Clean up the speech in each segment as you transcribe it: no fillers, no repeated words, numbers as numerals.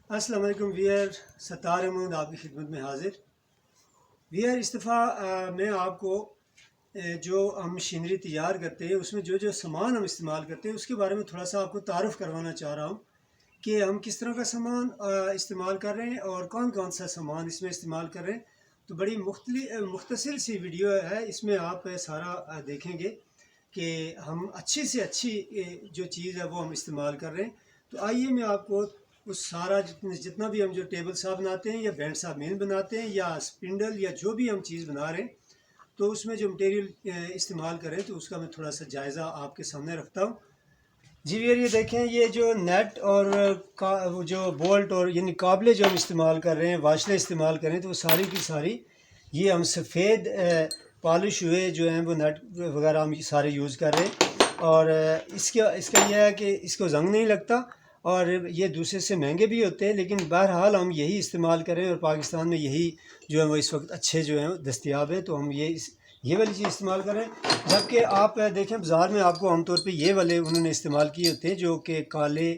السلام علیکم ویئر، ستار احمد آپ کی خدمت میں حاضر۔ ویئر اس دفعہ میں آپ کو جو ہم مشینری تیار کرتے ہیں اس میں جو سامان ہم استعمال کرتے ہیں اس کے بارے میں تھوڑا سا آپ کو تعارف کروانا چاہ رہا ہوں کہ ہم کس طرح کا سامان استعمال کر رہے ہیں اور کون کون سا سامان اس میں استعمال کر رہے ہیں۔ تو بڑی مختصر سی ویڈیو ہے، اس میں آپ سارا دیکھیں گے کہ ہم اچھی سے اچھی جو چیز ہے وہ ہم استعمال کر رہے ہیں۔ تو آئیے میں آپ کو اس سارا جتنا بھی ہم جو ٹیبل صاحب بناتے ہیں یا بینڈ صاحب مین بناتے ہیں یا اسپنڈل یا جو بھی ہم چیز بنا رہے ہیں تو اس میں جو مٹیریل استعمال کریں تو اس کا میں تھوڑا سا جائزہ آپ کے سامنے رکھتا ہوں۔ جی ویئر یہ دیکھیں، یہ جو نیٹ اور جو بولٹ اور یعنی قابلے جو ہم استعمال کر رہے ہیں، واشلیں استعمال کریں تو وہ ساری کی ساری یہ ہم سفید پالش ہوئے جو ہیں وہ نیٹ وغیرہ ہم سارے یوز کر رہے ہیں، اور اس کا یہ ہے کہ اس کو زنگ نہیں لگتا اور یہ دوسرے سے مہنگے بھی ہوتے ہیں، لیکن بہرحال ہم یہی استعمال کریں اور پاکستان میں یہی جو ہے وہ اس وقت اچھے جو ہیں دستیاب ہیں، تو ہم یہ والی چیز استعمال کریں۔ جبکہ آپ دیکھیں بازار میں آپ کو عام طور پہ یہ والے انہوں نے استعمال کیے ہوتے ہیں جو کہ کالے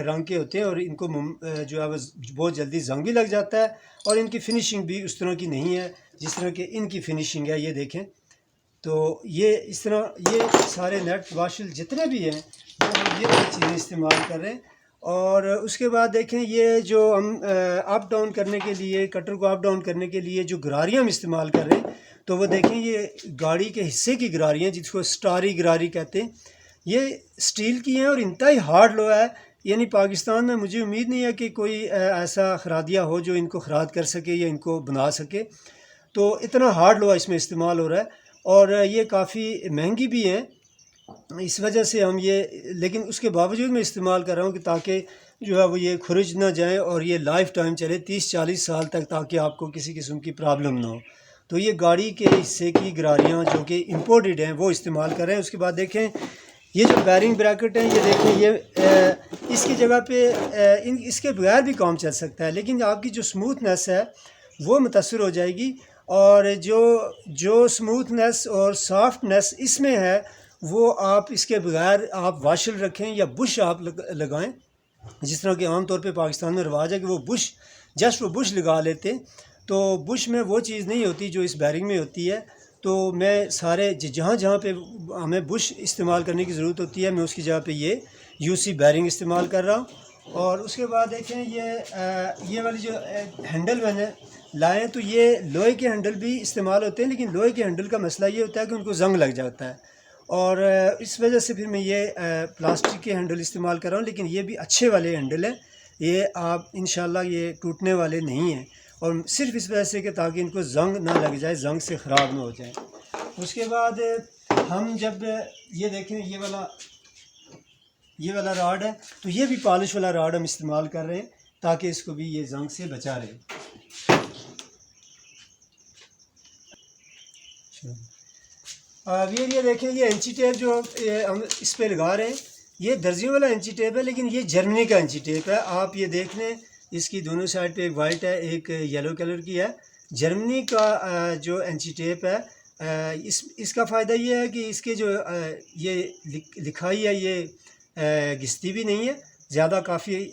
رنگ کے ہوتے ہیں، اور ان کو جو ہے وہ بہت جلدی زنگ بھی لگ جاتا ہے، اور ان کی فنیشنگ بھی اس طرح کی نہیں ہے جس طرح کہ ان کی فنیشنگ ہے۔ یہ دیکھیں تو یہ اس طرح یہ سارے نیٹ واشل جتنے بھی ہیں وہ یہ والی چیزیں استعمال کر رہے ہیں۔ اور اس کے بعد دیکھیں یہ جو ہم اپ ڈاؤن کرنے کے لیے کٹر کو اپ ڈاؤن کرنے کے لیے جو گراریاں ہم استعمال کر رہے ہیں تو وہ دیکھیں یہ گاڑی کے حصے کی گراریاں جس کو سٹاری گراری کہتے ہیں، یہ سٹیل کی ہیں اور انتہائی ہارڈ لوہا ہے، یعنی پاکستان میں مجھے امید نہیں ہے کہ کوئی ایسا خرادیہ ہو جو ان کو خراد کر سکے یا ان کو بنا سکے، تو اتنا ہارڈ لوہا اس میں استعمال ہو رہا ہے، اور یہ کافی مہنگی بھی ہیں اس وجہ سے ہم یہ، لیکن اس کے باوجود میں استعمال کر رہا ہوں کہ تاکہ جو ہے وہ یہ کھرج نہ جائیں اور یہ لائف ٹائم چلے 30-40 سال تک، تاکہ آپ کو کسی قسم کی پرابلم نہ ہو۔ تو یہ گاڑی کے حصے کی گراریاں جو کہ امپورٹڈ ہیں وہ استعمال کر رہے ہیں۔ اس کے بعد دیکھیں یہ جو بیرنگ بریکٹ ہیں، یہ دیکھیں یہ اس کی جگہ پہ اس کے بغیر بھی کام چل سکتا ہے، لیکن آپ کی جو سموتھنیس ہے وہ متاثر ہو جائے گی، اور جو سموتھنیس اور سافٹنیس اس میں ہے وہ آپ اس کے بغیر آپ واشل رکھیں یا بش آپ لگائیں، جس طرح کہ عام طور پہ پاکستان میں رواج ہے کہ وہ بش لگا لیتے، تو بش میں وہ چیز نہیں ہوتی جو اس بیرنگ میں ہوتی ہے۔ تو میں سارے جہاں پہ ہمیں بش استعمال کرنے کی ضرورت ہوتی ہے میں اس کی جگہ پہ یہ UC بیرنگ استعمال کر رہا ہوں۔ اور اس کے بعد دیکھیں یہ والی جو ہینڈل میں نے لائے تو یہ لوہے کے ہینڈل بھی استعمال ہوتے ہیں، لیکن لوہے کے ہینڈل کا مسئلہ یہ ہوتا ہے کہ ان کو زنگ لگ جاتا ہے، اور اس وجہ سے پھر میں یہ پلاسٹک کے ہینڈل استعمال کر رہا ہوں، لیکن یہ بھی اچھے والے ہینڈل ہیں، یہ آپ انشاءاللہ یہ ٹوٹنے والے نہیں ہیں، اور صرف اس وجہ سے کہ تاکہ ان کو زنگ نہ لگ جائے، زنگ سے خراب نہ ہو جائے۔ اس کے بعد ہم جب یہ دیکھیں یہ والا راڈ ہے تو یہ بھی پالش والا راڈ ہم استعمال کر رہے ہیں تاکہ اس کو بھی یہ زنگ سے بچا رہے۔ یہ دیکھیں یہ انچی ٹیپ جو ہم اس پہ لگا رہے ہیں یہ درزیوں والا انچی ٹیپ ہے، لیکن یہ جرمنی کا انچی ٹیپ ہے۔ آپ یہ دیکھ لیں اس کی دونوں سائڈ پہ ایک وائٹ ہے ایک یلو کلر کی ہے۔ جرمنی کا جو انچی ٹیپ ہے اس کا فائدہ یہ ہے کہ اس کے جو یہ لکھائی ہے یہ گھستی بھی نہیں ہے زیادہ، کافی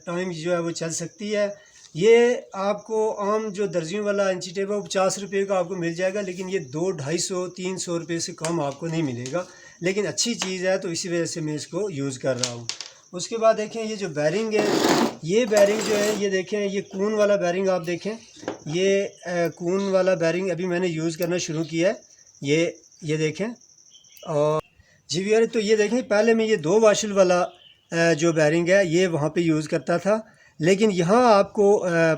ٹائم جو ہے وہ چل سکتی ہے۔ یہ آپ کو عام جو درزیوں والا انچی ٹیپ ہے وہ 50 روپے کا آپ کو مل جائے گا، لیکن یہ 200-250-300 روپے سے کم آپ کو نہیں ملے گا، لیکن اچھی چیز ہے تو اسی وجہ سے میں اس کو یوز کر رہا ہوں۔ اس کے بعد دیکھیں یہ جو بیرنگ ہے، یہ بیرنگ جو ہے یہ دیکھیں یہ کون والا بیرنگ آپ دیکھیں، یہ کون والا بیرنگ ابھی میں نے یوز کرنا شروع کیا ہے، یہ دیکھیں۔ اور جی ویئر تو یہ دیکھیں پہلے میں یہ 2 واشل والا جو بیرنگ ہے یہ وہاں پہ یوز کرتا تھا، لیکن یہاں آپ کو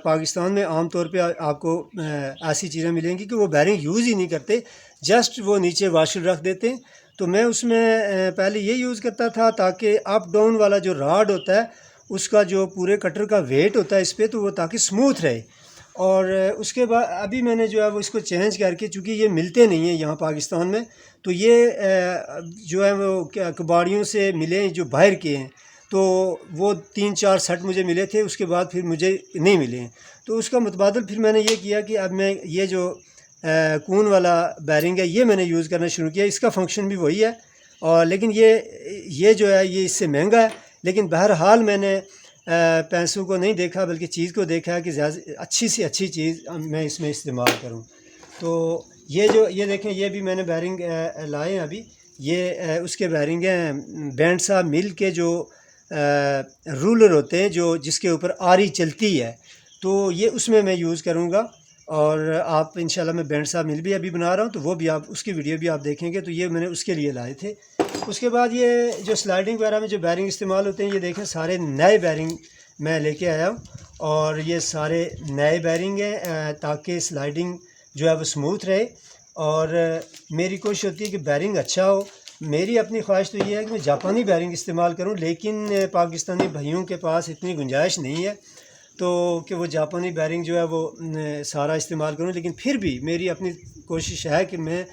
پاکستان میں عام طور پہ آپ کو ایسی چیزیں ملیں گی کہ وہ بیرنگ یوز ہی نہیں کرتے، جسٹ وہ نیچے واشل رکھ دیتے ہیں۔ تو میں اس میں پہلے یہ یوز کرتا تھا تاکہ اپ ڈاؤن والا جو راڈ ہوتا ہے اس کا جو پورے کٹر کا ویٹ ہوتا ہے اس پہ تو وہ تاکہ سموتھ رہے، اور اس کے بعد ابھی میں نے جو ہے وہ اس کو چینج کر کے، چونکہ یہ ملتے نہیں ہیں یہاں پاکستان میں، تو یہ جو ہے وہ کباڑیوں سے ملے جو باہر کے ہیں، تو وہ 3-4 سیٹ مجھے ملے تھے، اس کے بعد پھر مجھے نہیں ملے ہیں، تو اس کا متبادل پھر میں نے یہ کیا کہ اب میں یہ جو کون والا بیرنگ ہے یہ میں نے یوز کرنا شروع کیا۔ اس کا فنکشن بھی وہی ہے، اور لیکن یہ جو ہے یہ اس سے مہنگا ہے، لیکن بہرحال میں نے پیسوں کو نہیں دیکھا بلکہ چیز کو دیکھا کہ زیادہ اچھی سے اچھی چیز میں اس میں استعمال کروں. تو یہ دیکھیں یہ بھی میں نے بیرنگ لائے ہیں ابھی. یہ اس کے بیرنگ ہیں بینڈسا مل کے جو رولر ہوتے ہیں جس کے اوپر آری چلتی ہے. تو یہ اس میں یوز کروں گا. اور آپ انشاءاللہ میں بینڈسا مل بھی ابھی بنا رہا ہوں تو وہ بھی آپ اس کی ویڈیو بھی آپ دیکھیں گے. تو یہ میں نے اس کے لیے لائے تھے. اس کے بعد یہ جو سلائڈنگ وغیرہ میں جو بیرنگ استعمال ہوتے ہیں یہ دیکھیں سارے نئے بیرنگ میں لے کے آیا ہوں. اور یہ سارے نئے بیرنگ ہیں تاکہ سلائڈنگ جو ہے وہ سموتھ رہے. اور میری کوشش ہوتی ہے کہ بیرنگ اچھا ہو. میری اپنی خواہش تو یہ ہے کہ میں جاپانی بیرنگ استعمال کروں لیکن پاکستانی بھائیوں کے پاس اتنی گنجائش نہیں ہے تو کہ وہ جاپانی بیرنگ جو ہے وہ سارا استعمال کروں. لیکن پھر بھی میری اپنی کوشش ہے کہ میں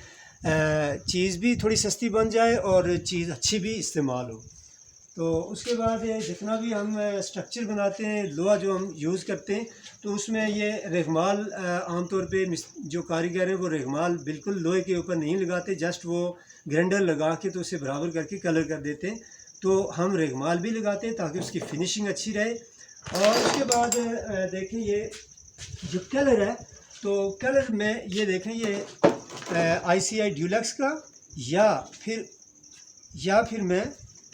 چیز بھی تھوڑی سستی بن جائے اور چیز اچھی بھی استعمال ہو. تو اس کے بعد جتنا بھی ہم اسٹرکچر بناتے ہیں لوہا جو ہم یوز کرتے ہیں تو اس میں یہ رغمال عام طور پہ جو کاریگر ہیں وہ رغمال بالکل لوہے کے اوپر نہیں لگاتے. جسٹ وہ گرینڈر لگا کے تو اسے برابر کر کے کلر کر دیتے ہیں. تو ہم رغمال بھی لگاتے ہیں تاکہ اس کی فنیشنگ اچھی رہے. اور اس کے بعد دیکھیں یہ جو کلر ہے تو کلر میں یہ دیکھیں یہ آئی سی آئی ڈیولکس کا یا پھر میں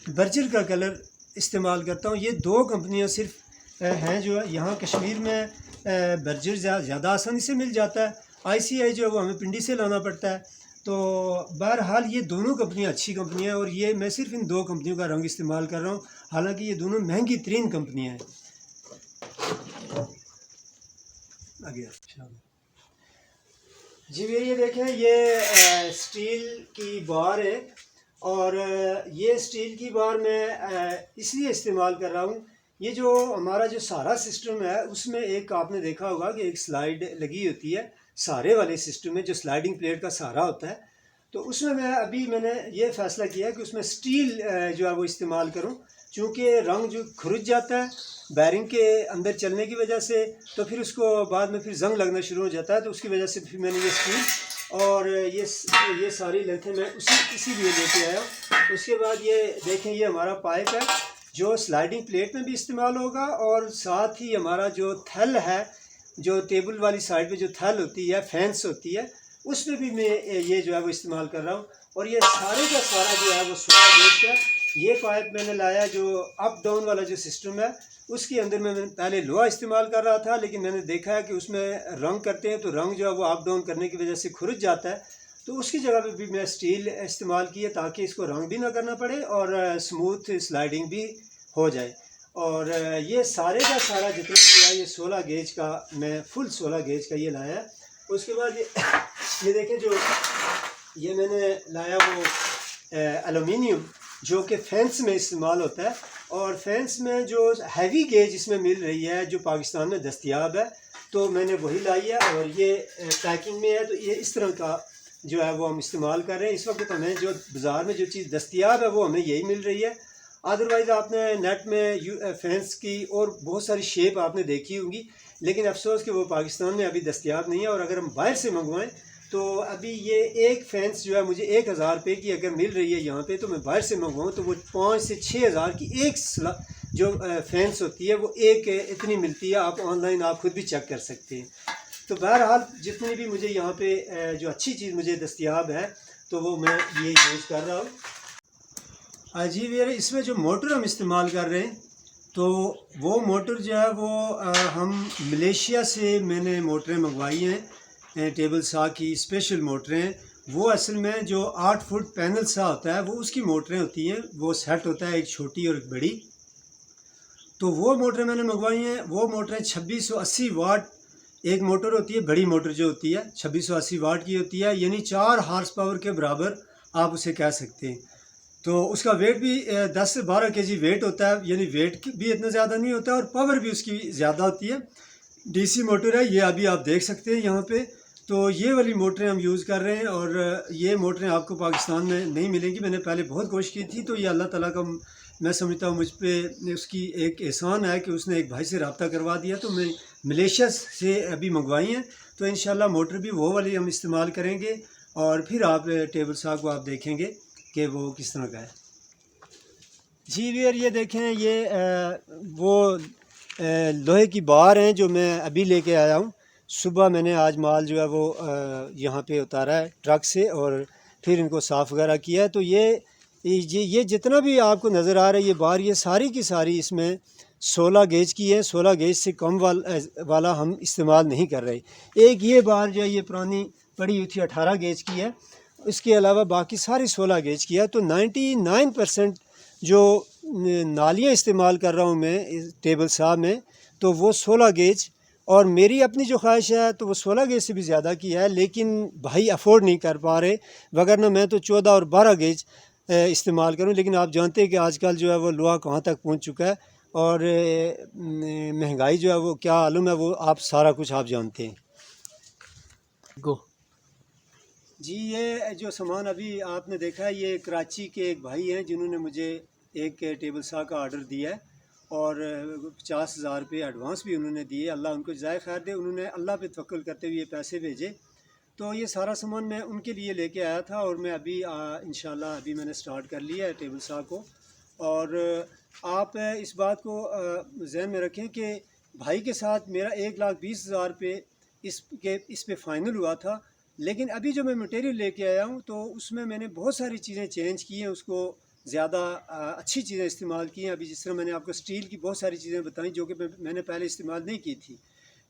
برجر کا کلر استعمال کرتا ہوں. یہ دو کمپنیاں صرف ہیں جو ہے یہاں کشمیر میں. برجر زیادہ آسانی سے مل جاتا ہے. آئی سی آئی جو ہے وہ ہمیں پنڈی سے لانا پڑتا ہے. تو بہرحال یہ دونوں کمپنیاں اچھی کمپنیاں ہیں اور یہ میں صرف ان دو کمپنیوں کا رنگ استعمال کر رہا ہوں. حالانکہ یہ دونوں مہنگی ترین کمپنیاں ہیں. جی یہ دیکھیں یہ اسٹیل کی بار ہے اور یہ اسٹیل کی بار میں اس لیے استعمال کر رہا ہوں. یہ جو ہمارا جو سارا سسٹم ہے اس میں ایک آپ نے دیکھا ہوگا کہ ایک سلائڈ لگی ہوتی ہے سارے والے سسٹم میں جو سلائڈنگ پلیٹ کا سارا ہوتا ہے. تو اس میں میں نے یہ فیصلہ کیا کہ اس میں اسٹیل جو ہے وہ استعمال کروں چونکہ رنگ جو کھرج جاتا ہے بیرنگ کے اندر چلنے کی وجہ سے تو پھر اس کو بعد میں پھر زنگ لگنا شروع ہو جاتا ہے. تو اس کی وجہ سے پھر میں نے یہ اسٹیل اور یہ ساری لینتھیں میں اسی لیے لے کے آیا. اس کے بعد یہ دیکھیں یہ ہمارا پائپ ہے جو سلائڈنگ پلیٹ میں بھی استعمال ہوگا اور ساتھ ہی ہمارا جو تھل ہے جو ٹیبل والی سائڈ پہ جو تھل ہوتی ہے فینس ہوتی ہے اس میں بھی میں یہ جو ہے وہ استعمال کر رہا ہوں. اور یہ سارے کا سارا جو ہے وہ 16 گیج کا. یہ پائپ میں نے لایا جو اپ ڈاؤن والا جو سسٹم ہے اس کے اندر میں پہلے لوہا استعمال کر رہا تھا لیکن میں نے دیکھا ہے کہ اس میں رنگ کرتے ہیں تو رنگ جو ہے وہ اپ ڈاؤن کرنے کی وجہ سے کھرج جاتا ہے. تو اس کی جگہ پہ بھی میں اسٹیل استعمال کی ہے تاکہ اس کو رنگ بھی نہ کرنا پڑے اور اسموتھ سلائڈنگ بھی ہو جائے. اور یہ سارے کا سارا جتنا بھی ہے یہ 16 گیج کا میں فل 16 گیج کا یہ لایا ہے. اس کے بعد یہ دیکھیں جو یہ میں نے لایا وہ ایلومینیم جو کہ فینس میں استعمال ہوتا ہے اور فینس میں جو ہیوی گیج اس میں مل رہی ہے جو پاکستان میں دستیاب ہے تو میں نے وہی لائی ہے. اور یہ پیکنگ میں ہے تو یہ اس طرح کا جو ہے وہ ہم استعمال کر رہے ہیں. اس وقت ہمیں جو بازار میں جو چیز دستیاب ہے وہ ہمیں یہی مل رہی ہے. ادروائز آپ نے نیٹ میں فینس کی اور بہت ساری شیپ آپ نے دیکھی ہوں گی لیکن افسوس کہ وہ پاکستان میں ابھی دستیاب نہیں ہے. اور اگر ہم باہر سے منگوائیں تو ابھی یہ ایک فینس جو ہے مجھے 1000 روپے کی اگر مل رہی ہے یہاں پہ تو میں باہر سے منگواؤں تو وہ 5 سے 6 ہزار کی ایک جو فینس ہوتی ہے وہ ایک اتنی ملتی ہے. آپ آن لائن آپ خود بھی چیک کر سکتے ہیں. تو بہرحال جتنی بھی مجھے یہاں پہ جو اچھی چیز مجھے دستیاب ہے تو وہ میں یہ یوز کر رہا ہوں. جی ویئر اس میں جو موٹر ہم استعمال کر رہے ہیں تو وہ موٹر جو ہے وہ ہم ملیشیا سے میں نے موٹریں منگوائی ہیں ٹیبل سا کی اسپیشل موٹریں. وہ اصل میں جو 8 فٹ پینل سا ہوتا ہے وہ اس کی موٹریں ہوتی ہیں. وہ سیٹ ہوتا ہے ایک چھوٹی اور ایک بڑی. تو وہ موٹریں میں نے منگوائی ہیں. وہ موٹریں 2680 واٹ ایک موٹر ہوتی ہے. بڑی موٹر جو ہوتی ہے 2680 واٹ کی ہوتی ہے یعنی 4 ہارس پاور کے برابر آپ اسے کہہ سکتے ہیں. تو اس کا ویٹ بھی 10 سے 12 کے جی ویٹ ہوتا ہے یعنی ویٹ بھی اتنا زیادہ نہیں ہوتا اور پاور بھی اس کی زیادہ ہوتی ہے. ڈی سی موٹر ہے یہ ابھی آپ دیکھ سکتے ہیں یہاں پہ. تو یہ والی موٹریں ہم یوز کر رہے ہیں اور یہ موٹریں آپ کو پاکستان میں نہیں ملیں گی. میں نے پہلے بہت کوشش کی تھی تو یہ اللہ تعالیٰ کا میں سمجھتا ہوں مجھ پہ اس کی ایک احسان ہے کہ اس نے ایک بھائی سے رابطہ کروا دیا تو میں ملیشیا سے ابھی منگوائی ہیں. تو انشاءاللہ موٹر بھی وہ والی ہم استعمال کریں گے اور پھر آپ ٹیبل سا کو آپ دیکھیں گے کہ وہ کس طرح کا ہے. جی ویئر یہ دیکھیں یہ وہ لوہے کی بار ہیں جو میں ابھی لے کے آیا ہوں. صبح میں نے آج مال جو ہے وہ یہاں پہ اتارا ہے ٹرک سے اور پھر ان کو صاف وغیرہ کیا ہے. تو یہ جتنا بھی آپ کو نظر آ رہا ہے یہ بار یہ ساری کی ساری اس میں 16 گیج کی ہے. 16 گیج سے کم والا ہم استعمال نہیں کر رہے. ایک یہ بار جو ہے یہ پرانی پڑی ہوئی تھی 18 گیج کی ہے. اس کے علاوہ باقی ساری 16 گیج کی ہے. تو 99% جو نالیاں استعمال کر رہا ہوں میں ٹیبل سا میں تو وہ 16 گیج، اور میری اپنی جو خواہش ہے تو وہ 16 گیج سے بھی زیادہ کی ہے، لیکن بھائی افورڈ نہیں کر پا رہے، وگرنہ میں تو 14 اور 12 گیج استعمال کروں. لیکن آپ جانتے ہیں کہ آج کل جو ہے وہ لوہا کہاں تک پہنچ چکا ہے اور مہنگائی جو ہے وہ کیا عالم ہے وہ آپ سارا کچھ آپ جانتے ہیں. گو جی یہ جو سامان ابھی آپ نے دیکھا ہے یہ کراچی کے ایک بھائی ہیں جنہوں نے مجھے ایک ٹیبل سا کا آرڈر دیا ہے اور 50,000 روپے ایڈوانس بھی انہوں نے دیے. اللہ ان کو جزائے خیر دے. انہوں نے اللہ پہ توکل کرتے ہوئے یہ پیسے بھیجے. تو یہ سارا سامان میں ان کے لیے لے کے آیا تھا اور میں ابھی انشاءاللہ ابھی میں نے سٹارٹ کر لیا ہے ٹیبل سا کو. اور آپ اس بات کو ذہن میں رکھیں کہ بھائی کے ساتھ میرا 1,20,000 روپے اس پہ فائنل ہوا تھا. لیکن ابھی جو میں مٹیریل لے کے آیا ہوں تو اس میں نے بہت ساری چیزیں چینج کی ہیں، اس کو زیادہ اچھی چیزیں استعمال کی ہیں. ابھی جس طرح میں نے آپ کو اسٹیل کی بہت ساری چیزیں بتائیں جو کہ میں نے پہلے استعمال نہیں کی تھی،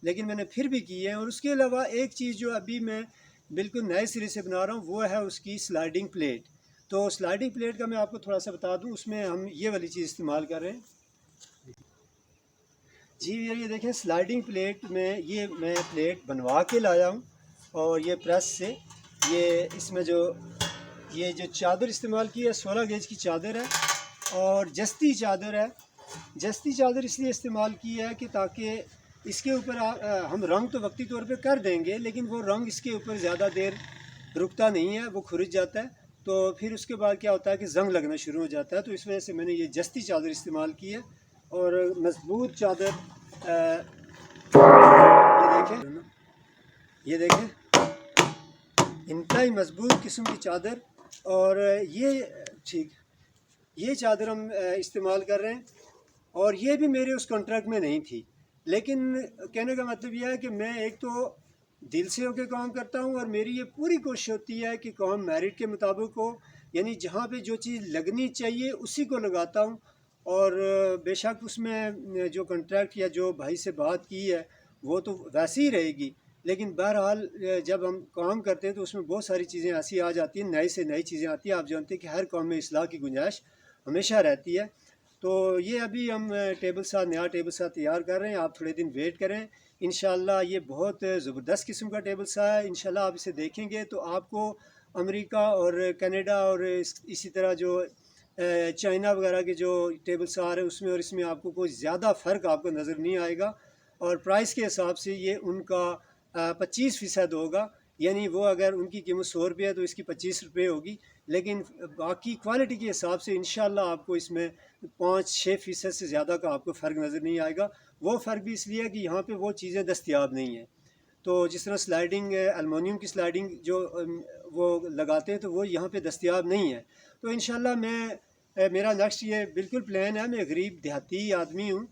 لیکن میں نے پھر بھی کی ہیں. اور اس کے علاوہ ایک چیز جو ابھی میں بالکل نئے سرے سے بنا رہا ہوں وہ ہے اس کی سلائڈنگ پلیٹ. تو سلائڈنگ پلیٹ کا میں آپ کو تھوڑا سا بتا دوں، اس میں ہم یہ والی چیز استعمال کر رہے ہیں. جی یہ دیکھیں سلائڈنگ پلیٹ میں یہ میں پلیٹ بنوا کے لایا ہوں اور یہ پریس سے یہ اس میں جو چادر استعمال کی ہے 16 گیج کی چادر ہے اور جستی چادر ہے. جستی چادر اس لیے استعمال کی ہے کہ تاکہ اس کے اوپر ہم رنگ تو وقتی طور پہ کر دیں گے لیکن وہ رنگ اس کے اوپر زیادہ دیر رکتا نہیں ہے، وہ کھرج جاتا ہے. تو پھر اس کے بعد کیا ہوتا ہے کہ زنگ لگنا شروع ہو جاتا ہے. تو اس وجہ سے میں نے یہ جستی چادر استعمال کی ہے اور مضبوط چادر. یہ دیکھیں انتہائی مضبوط قسم کی چادر. اور یہ چادر ہم استعمال کر رہے ہیں اور یہ بھی میرے اس کانٹریکٹ میں نہیں تھی. لیکن کہنے کا مطلب یہ ہے کہ میں ایک تو دل سے ہو کے کام کرتا ہوں اور میری یہ پوری کوشش ہوتی ہے کہ کام میرٹ کے مطابق ہو، یعنی جہاں پہ جو چیز لگنی چاہیے اسی کو لگاتا ہوں. اور بے شک اس میں جو کنٹریکٹ یا جو بھائی سے بات کی ہے وہ تو ویسی ہی رہے گی، لیکن بہرحال جب ہم کام کرتے ہیں تو اس میں بہت ساری چیزیں ایسی آ جاتی ہیں، نئے سے نئی چیزیں آتی ہیں. آپ جانتے ہیں کہ ہر کام میں اصلاح کی گنجائش ہمیشہ رہتی ہے. تو یہ ابھی ہم نیا ٹیبل سا تیار کر رہے ہیں. آپ تھوڑے دن ویٹ کریں، انشاءاللہ یہ بہت زبردست قسم کا ٹیبل سا ہے. انشاءاللہ آپ اسے دیکھیں گے تو آپ کو امریکہ اور کینیڈا اور اسی طرح جو چائنا وغیرہ کے جو ٹیبل سا آ رہے ہیں اس میں اور اس میں آپ کو کوئی زیادہ فرق آپ کو نظر نہیں آئے گا. اور پرائس کے حساب سے یہ ان کا 25% ہوگا، یعنی وہ اگر ان کی قیمت 100 روپے ہے تو اس کی 25 روپے ہوگی. لیکن باقی کوالٹی کے حساب سے انشاءاللہ آپ کو اس میں 5-6% سے زیادہ کا آپ کو فرق نظر نہیں آئے گا. وہ فرق بھی اس لیے ہے کہ یہاں پہ وہ چیزیں دستیاب نہیں ہیں. تو جس طرح سلائڈنگ المونیم کی سلائڈنگ جو وہ لگاتے ہیں تو وہ یہاں پہ دستیاب نہیں ہے. تو انشاءاللہ میرا نیکسٹ یہ بالکل پلان ہے. میں غریب دیہاتی آدمی ہوں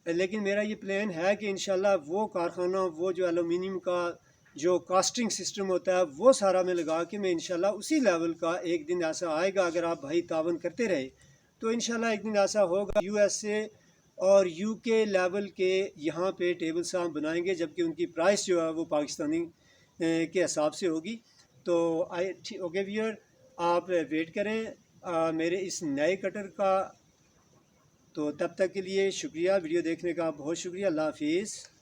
لیکن میرا یہ پلان ہے کہ انشاءاللہ وہ کارخانہ وہ جو ایلومینیم کا جو کاسٹنگ سسٹم ہوتا ہے وہ سارا میں لگا کے میں انشاءاللہ اسی لیول کا ایک دن ایسا آئے گا. اگر آپ بھائی تعاون کرتے رہے تو انشاءاللہ ایک دن ایسا ہوگا USA اور UK لیول کے یہاں پہ ٹیبل سا ہم بنائیں گے، جبکہ ان کی پرائس جو ہے وہ پاکستانی کے حساب سے ہوگی. تو اوکے ویئر آپ ویٹ کریں میرے اس نئے کٹر کا. تو تب تک کے لیے شکریہ، ویڈیو دیکھنے کا بہت شکریہ. اللہ حافظ.